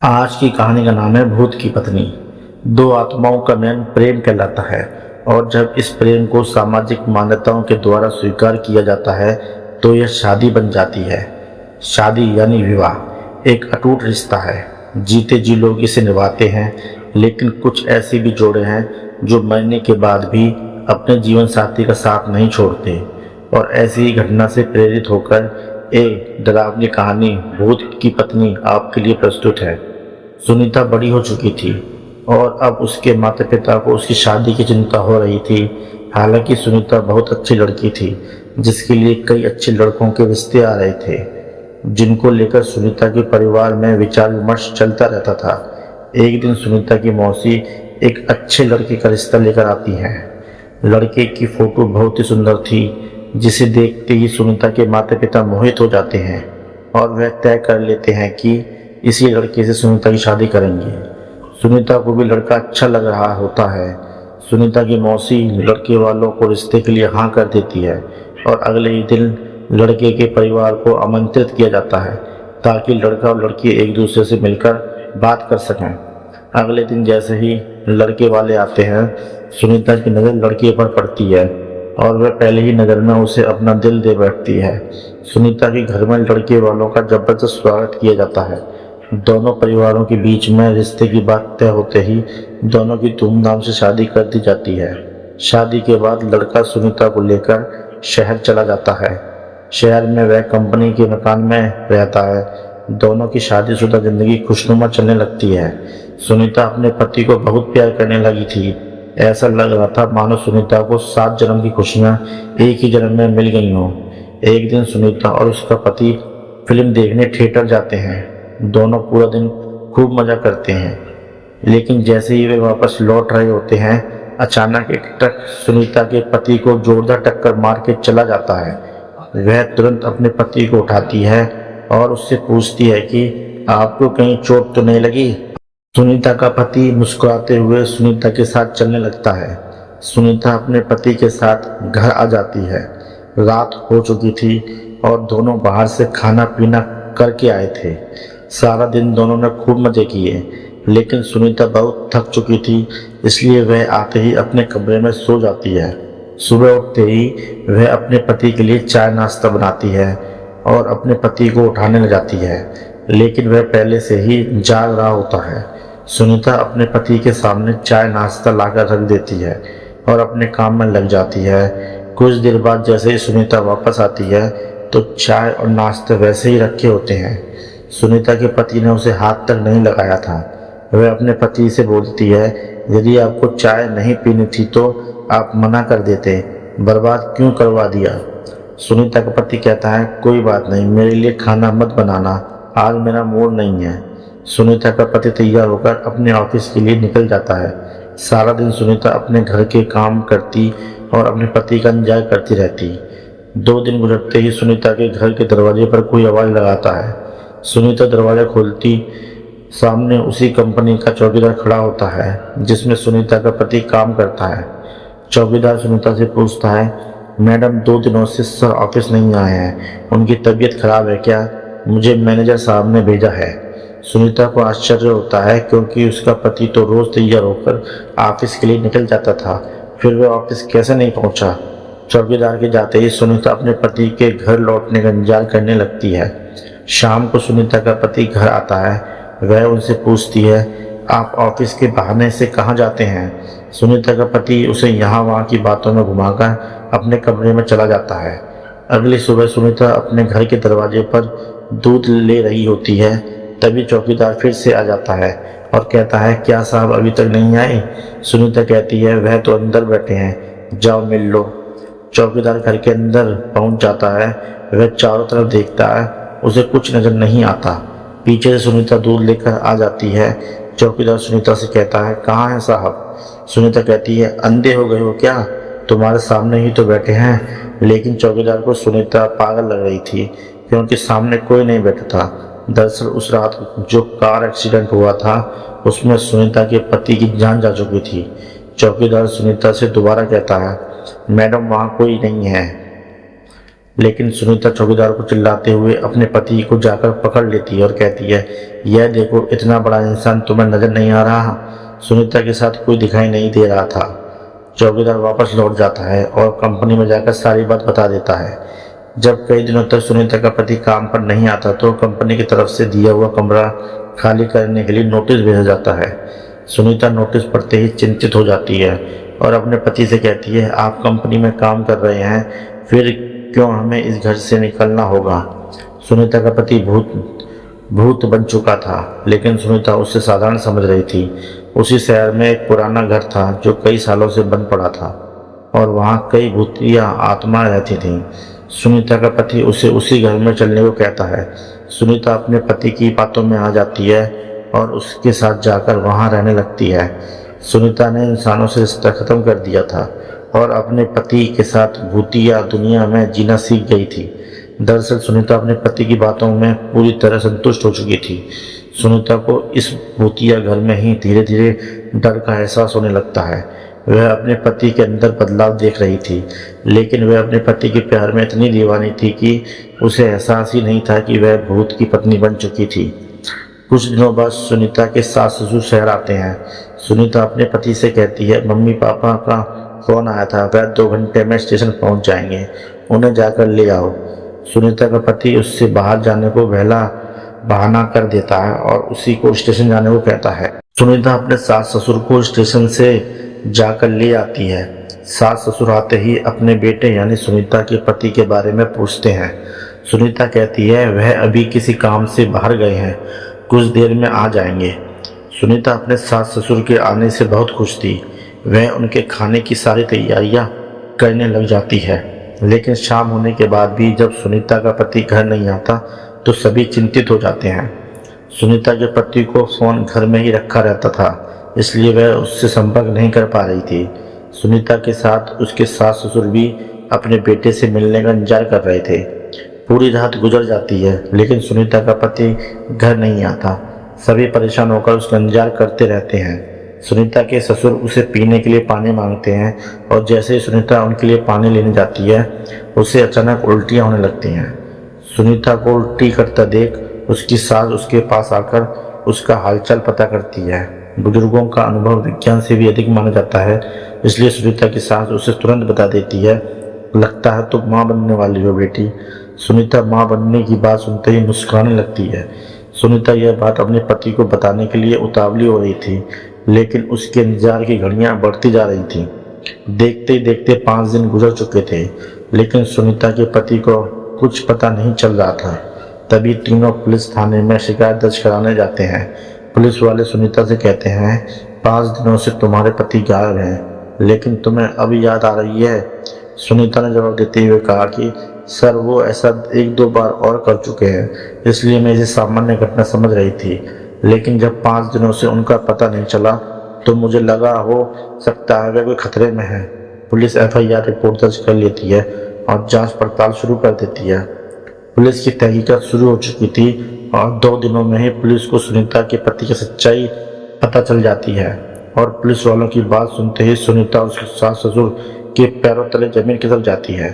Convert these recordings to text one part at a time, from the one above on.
आज की कहानी का नाम है भूत की पत्नी। दो आत्माओं का मिलन प्रेम कहलाता है और जब इस प्रेम को सामाजिक मान्यताओं के द्वारा स्वीकार किया जाता है तो यह शादी बन जाती है। शादी यानी विवाह एक अटूट रिश्ता है। जीते जी लोग इसे निभाते हैं, लेकिन कुछ ऐसे भी जोड़े हैं जो मरने के बाद भी अपने जीवन साथी का साथ नहीं छोड़ते। और ऐसी ही घटना से प्रेरित होकर एक डरावनी कहानी भूत की पत्नी आपके लिए प्रस्तुत है। सुनीता बड़ी हो चुकी थी और अब उसके माता पिता को उसकी शादी की चिंता हो रही थी। हालांकि सुनीता बहुत अच्छी लड़की थी जिसके लिए कई अच्छे लड़कों के रिश्ते आ रहे थे, जिनको लेकर सुनीता के परिवार में विचार विमर्श चलता रहता था। एक दिन सुनीता की मौसी एक अच्छे लड़के का रिश्ता लेकर आती हैं। लड़के की फोटो बहुत ही सुंदर थी, जिसे देखते ही सुनीता के माता पिता मोहित हो जाते हैं और वह तय कर लेते हैं कि इसी लड़के से सुनीता की शादी करेंगे। सुनीता को भी लड़का अच्छा लग रहा होता है। सुनीता की मौसी लड़के वालों को रिश्ते के लिए हाँ कर देती है और अगले ही दिन लड़के के परिवार को आमंत्रित किया जाता है ताकि लड़का और लड़की एक दूसरे से मिलकर बात कर सकें। अगले दिन जैसे ही लड़के वाले आते हैं, सुनीता की नज़र लड़के पर पड़ती है और वह पहले ही नज़र में उसे अपना दिल दे बैठती है। सुनीता के घर में लड़के वालों का जबरदस्त स्वागत किया जाता है। दोनों परिवारों के बीच में रिश्ते की बात तय होते ही दोनों की धूमधाम से शादी कर दी जाती है। शादी के बाद लड़का सुनीता को लेकर शहर चला जाता है। शहर में वह कंपनी के मकान में रहता है। दोनों की शादीशुदा जिंदगी खुशनुमा चलने लगती है। सुनीता अपने पति को बहुत प्यार करने लगी थी। ऐसा लग रहा था मानो सुनीता को 7 जन्म की खुशियां एक ही जन्म में मिल गई हों। एक दिन सुनीता और उसका पति फिल्म देखने थिएटर जाते हैं। दोनों पूरा दिन खूब मजा करते हैं, लेकिन जैसे ही वे वापस लौट रहे होते हैं, अचानक एक ट्रक सुनीता के पति को जोरदार टक्कर मार के चला जाता है। वह तुरंत अपने पति को उठाती है और उससे पूछती है कि आपको कहीं चोट तो नहीं लगी। सुनीता का पति मुस्कुराते हुए सुनीता के साथ चलने लगता है। सुनीता अपने पति के साथ घर आ जाती है। रात हो चुकी थी और दोनों बाहर से खाना पीना करके आए थे। सारा दिन दोनों ने खूब मजे किए, लेकिन सुनीता बहुत थक चुकी थी, इसलिए वह आते ही अपने कमरे में सो जाती है। सुबह उठते ही वह अपने पति के लिए चाय नाश्ता बनाती है और अपने पति को उठाने ले जाती है, लेकिन वह पहले से ही जाग रहा होता है। सुनीता अपने पति के सामने चाय नाश्ता लाकर रख देती है और अपने काम में लग जाती है। कुछ देर बाद जैसे ही सुनीता वापस आती है तो चाय और नाश्ते वैसे ही रखे होते हैं। सुनीता के पति ने उसे हाथ तक नहीं लगाया था। वह अपने पति से बोलती है, यदि आपको चाय नहीं पीनी थी तो आप मना कर देते, बर्बाद क्यों करवा दिया। सुनीता का पति कहता है, कोई बात नहीं, मेरे लिए खाना मत बनाना, आज मेरा मूड नहीं है। सुनीता का पति तैयार होकर अपने ऑफिस के लिए निकल जाता है। सारा दिन सुनीता अपने घर के काम करती और अपने पति का इंतजार करती रहती। 2 दिन गुजरते ही सुनीता के घर के दरवाजे पर कोई आवाज़ लगाता है। सुनीता दरवाज़ा खोलती, सामने उसी कंपनी का चौकीदार खड़ा होता है जिसमें सुनीता का पति काम करता है। चौकीदार सुनीता से पूछता है, मैडम 2 दिनों से सर ऑफिस नहीं आए हैं, उनकी तबीयत खराब है क्या? मुझे मैनेजर साहब ने भेजा है। सुनीता को आश्चर्य होता है क्योंकि उसका पति तो रोज़ तैयार होकर ऑफिस के लिए निकल जाता था, फिर वह ऑफिस कैसे नहीं पहुंचा। चौकीदार के जाते ही सुनीता अपने पति के घर लौटने का इंतजार करने लगती है। शाम को सुनीता का पति घर आता है। वह उनसे पूछती है, आप ऑफिस के बहाने से कहाँ जाते हैं? सुनीता का पति उसे यहाँ वहाँ की बातों में घुमाकर अपने कमरे में चला जाता है। अगली सुबह सुनीता अपने घर के दरवाजे पर दूध ले रही होती है, तभी चौकीदार फिर से आ जाता है और कहता है, क्या साहब अभी तक नहीं आए? सुनीता कहती है, वह तो अंदर बैठे हैं, जाओ मिल लो। चौकीदार घर के अंदर पहुंच जाता है। वह चारों तरफ देखता है, उसे कुछ नजर नहीं आता। पीछे से सुनीता दूध लेकर आ जाती है। चौकीदार सुनीता से कहता है, कहाँ है साहब? सुनीता कहती है, अंधे हो गए हो क्या? तुम्हारे सामने ही तो बैठे हैं। लेकिन चौकीदार को सुनीता पागल लग रही थी क्योंकि सामने कोई नहीं बैठा था। दरअसल उस रात जो कार एक्सीडेंट हुआ था उसमें सुनीता के पति की जान जा चुकी थी। चौकीदार सुनीता से दोबारा कहता है, मैडम वहाँ कोई नहीं है। लेकिन सुनीता चौकीदार को चिल्लाते हुए अपने पति को जाकर पकड़ लेती है और कहती है, यह देखो, इतना बड़ा इंसान तुम्हें नजर नहीं आ रहा। सुनीता के साथ कोई दिखाई नहीं दे रहा था। चौकीदार वापस लौट जाता है और कंपनी में जाकर सारी बात बता देता है। जब कई दिनों तक सुनीता का पति काम पर नहीं आता तो कंपनी की तरफ से दिया हुआ कमरा खाली करने के लिए नोटिस भेजा जाता है। सुनीता नोटिस पढ़ते ही चिंतित हो जाती है और अपने पति से कहती है, आप कंपनी में काम कर रहे हैं, फिर क्यों हमें इस घर से निकलना होगा। सुनीता का पति भूत बन चुका था, लेकिन सुनीता उससे साधारण समझ रही थी। उसी शहर में एक पुराना घर था जो कई सालों से बंद पड़ा था और वहाँ कई भूतिया आत्माएं रहती थीं। सुनीता का पति उसे उसी घर में चलने को कहता है। सुनीता अपने पति की बातों में आ जाती है और उसके साथ जाकर वहाँ रहने लगती है। सुनीता ने इंसानों से रिश्ता खत्म कर दिया था और अपने पति के साथ भूतिया दुनिया में जीना सीख गई थी। दरअसल सुनीता अपने पति की बातों में पूरी तरह संतुष्ट हो चुकी थी। सुनीता को इस भूतिया घर में ही धीरे धीरे डर का एहसास होने लगता है। वह अपने पति के अंदर बदलाव देख रही थी, लेकिन वह अपने पति के प्यार में इतनी दीवानी थी कि उसे एहसास ही नहीं था कि वह भूत की पत्नी बन चुकी थी। कुछ दिनों बाद सुनीता के सास ससुर शहर आते हैं। सुनीता अपने पति से कहती है, मम्मी पापा का फोन आया था, वह 2 घंटे में स्टेशन पहुंच जाएंगे, उन्हें जाकर ले आओ। सुनीता का पति उससे बाहर जाने को बहाना कर देता है और उसी को स्टेशन जाने को कहता है। सुनीता अपने सास ससुर को स्टेशन से जाकर ले आती है। सास ससुर आते ही अपने बेटे यानी सुनीता के पति के बारे में पूछते हैं। सुनीता कहती है, वह अभी किसी काम से बाहर गए हैं, कुछ देर में आ जाएंगे। सुनीता अपने सास ससुर के आने से बहुत खुश थी। वह उनके खाने की सारी तैयारियां करने लग जाती है। लेकिन शाम होने के बाद भी जब सुनीता का पति घर नहीं आता तो सभी चिंतित हो जाते हैं। सुनीता के पति को फोन घर में ही रखा रहता था, इसलिए वह उससे संपर्क नहीं कर पा रही थी। सुनीता के साथ उसके सास ससुर भी अपने बेटे से मिलने का इंतजार कर रहे थे। पूरी रात गुजर जाती है, लेकिन सुनीता का पति घर नहीं आता। सभी परेशान होकर उसका इंतजार करते रहते हैं। सुनीता के ससुर उसे पीने के लिए पानी मांगते हैं और जैसे ही सुनीता उनके लिए पानी लेने जाती है, उसे अचानक उल्टियाँ होने लगती हैं। सुनीता को उल्टी करता देख उसकी सास उसके पास आकर उसका हालचाल पता करती है। बुजुर्गों का अनुभव विज्ञान से भी अधिक माना जाता है, इसलिए सुनीता की सास उसे तुरंत बता देती है, लगता है तुम माँ बनने वाली हो बेटी। सुनीता माँ बनने की बात सुनते ही मुस्कुराने लगती है। सुनीता यह बात अपने पति को बताने के लिए उतावली हो रही थी, लेकिन उसके इंतजार की घड़ियां बढ़ती जा रही थीं। देखते ही देखते 5 दिन गुजर चुके थे, लेकिन सुनीता के पति को कुछ पता नहीं चल रहा था। तभी तीनों पुलिस थाने में शिकायत दर्ज कराने जाते हैं। पुलिस वाले सुनीता से कहते हैं, 5 दिनों से तुम्हारे पति गायब हैं, लेकिन तुम्हें अब याद आ रही है। सुनीता ने जवाब देते हुए कहा कि सर, वो ऐसा 1-2 बार और कर चुके हैं, इसलिए मैं इसे सामान्य घटना समझ रही थी। लेकिन जब 5 दिनों से उनका पता नहीं चला तो मुझे लगा हो सकता है वे कोई खतरे में है। पुलिस FIR रिपोर्ट दर्ज कर लेती है और जांच पड़ताल शुरू कर देती है। पुलिस की तहकीकात शुरू हो चुकी थी और 2 दिनों में ही पुलिस को सुनीता के पति की सच्चाई पता चल जाती है। और पुलिस वालों की बात सुनते ही सुनीता उसके सास ससुर के पैरों तले जमीन खिसक जाती है।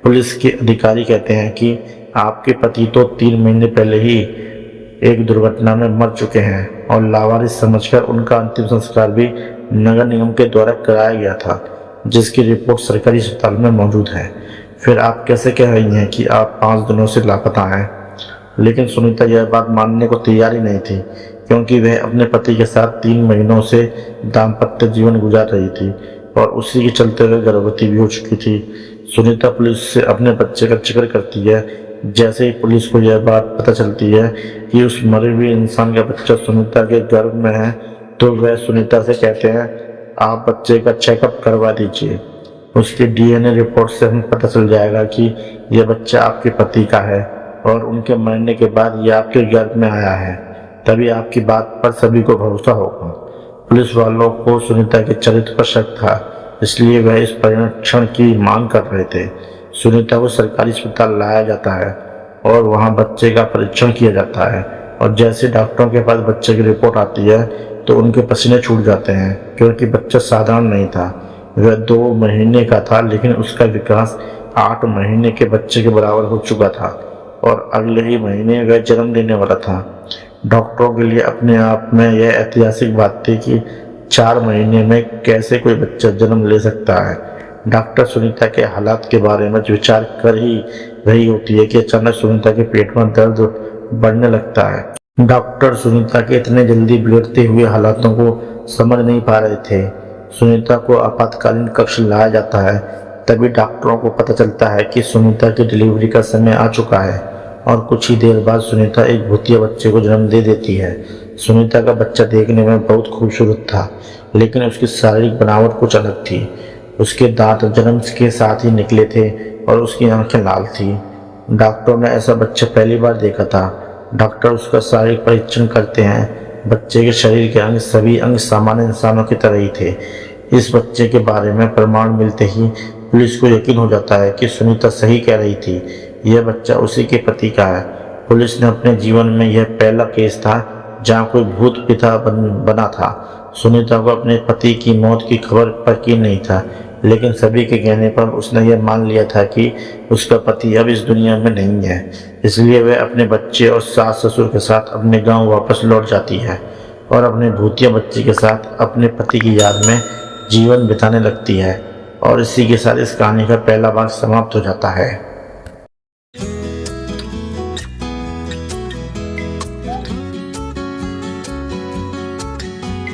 पुलिस के अधिकारी कहते हैं कि आपके पति तो 3 महीने पहले ही एक दुर्घटना में मर चुके हैं और लावारिस समझकर उनका अंतिम संस्कार भी नगर निगम के द्वारा कराया गया था, जिसकी रिपोर्ट सरकारी अस्पताल में मौजूद है। फिर आप कैसे कह रही हैं कि आप 5 दिनों से लापता हैं? लेकिन सुनीता यह बात मानने को तैयार ही नहीं थी, क्योंकि वह अपने पति के साथ 3 महीनों से दाम्पत्य जीवन गुजार रही थी और उसी के चलते वह गर्भवती भी हो चुकी थी। सुनीता पुलिस से अपने बच्चे का जिक्र करती है। जैसे ही पुलिस को यह बात पता चलती है कि उस मरे हुए इंसान का बच्चा सुनीता के गर्भ में है, तो वह सुनीता से कहते हैं, आप बच्चे का चेकअप करवा दीजिए। उसके DNA रिपोर्ट से हमें पता चल जाएगा कि यह बच्चा आपके पति का है और उनके मरने के बाद यह आपके गर्भ में आया है। तभी आपकी बात पर सभी को भरोसा होगा। पुलिस वालों को सुनीता के चरित्र पर शक था, इसलिए वह इस परीक्षण की मांग कर रहे थे। सुनीता को सरकारी अस्पताल लाया जाता है और वहां बच्चे का परीक्षण किया जाता है और जैसे डॉक्टरों के पास बच्चे की रिपोर्ट आती है तो उनके पसीने छूट जाते हैं, क्योंकि बच्चा साधारण नहीं था। वह 2 महीने का था, लेकिन उसका विकास 8 महीने के बच्चे के बराबर हो चुका था और अगले ही महीने वह जन्म लेने वाला था। डॉक्टरों के लिए अपने आप में यह ऐतिहासिक बात थी कि 4 महीने में कैसे कोई बच्चा जन्म ले सकता है। डॉक्टर सुनीता के हालात के बारे में विचार कर ही रही होती है कि अचानक सुनीता के पेट में दर्द बढ़ने लगता है। डॉक्टर सुनीता के इतने जल्दी बिगड़ते हुए हालातों को समझ नहीं पा रहे थे। सुनीता को आपातकालीन कक्ष लाया जाता है। तभी डॉक्टरों को पता चलता है कि सुनीता की डिलीवरी का समय आ चुका है और कुछ ही देर बाद सुनीता एक भूतिया बच्चे को जन्म दे देती है। सुनीता का बच्चा देखने में बहुत खूबसूरत था, लेकिन उसकी शारीरिक बनावट कुछ अलग थी। उसके दांत जन्म के साथ ही निकले थे और उसकी आंखें लाल थी। डॉक्टरों ने ऐसा बच्चा पहली बार देखा था। डॉक्टर उसका शारीरिक परीक्षण करते हैं। बच्चे के शरीर के अंग सभी अंग सामान्य इंसानों की तरह ही थे। इस बच्चे के बारे में प्रमाण मिलते ही पुलिस को यकीन हो जाता है कि सुनीता सही कह रही थी, यह बच्चा उसी के पति का है। पुलिस ने अपने जीवन में यह पहला केस था जहां कोई भूत पिता बना था। सुनीता को अपने पति की मौत की खबर पर यकीन नहीं था, लेकिन सभी के कहने पर उसने यह मान लिया था कि उसका पति अब इस दुनिया में नहीं है। इसलिए वह अपने बच्चे और सास ससुर के साथ अपने गांव वापस लौट जाती है और अपने भूतिया बच्चे के साथ अपने पति की याद में जीवन बिताने लगती है। और इसी के साथ इस कहानी का पहला भाग समाप्त हो जाता है।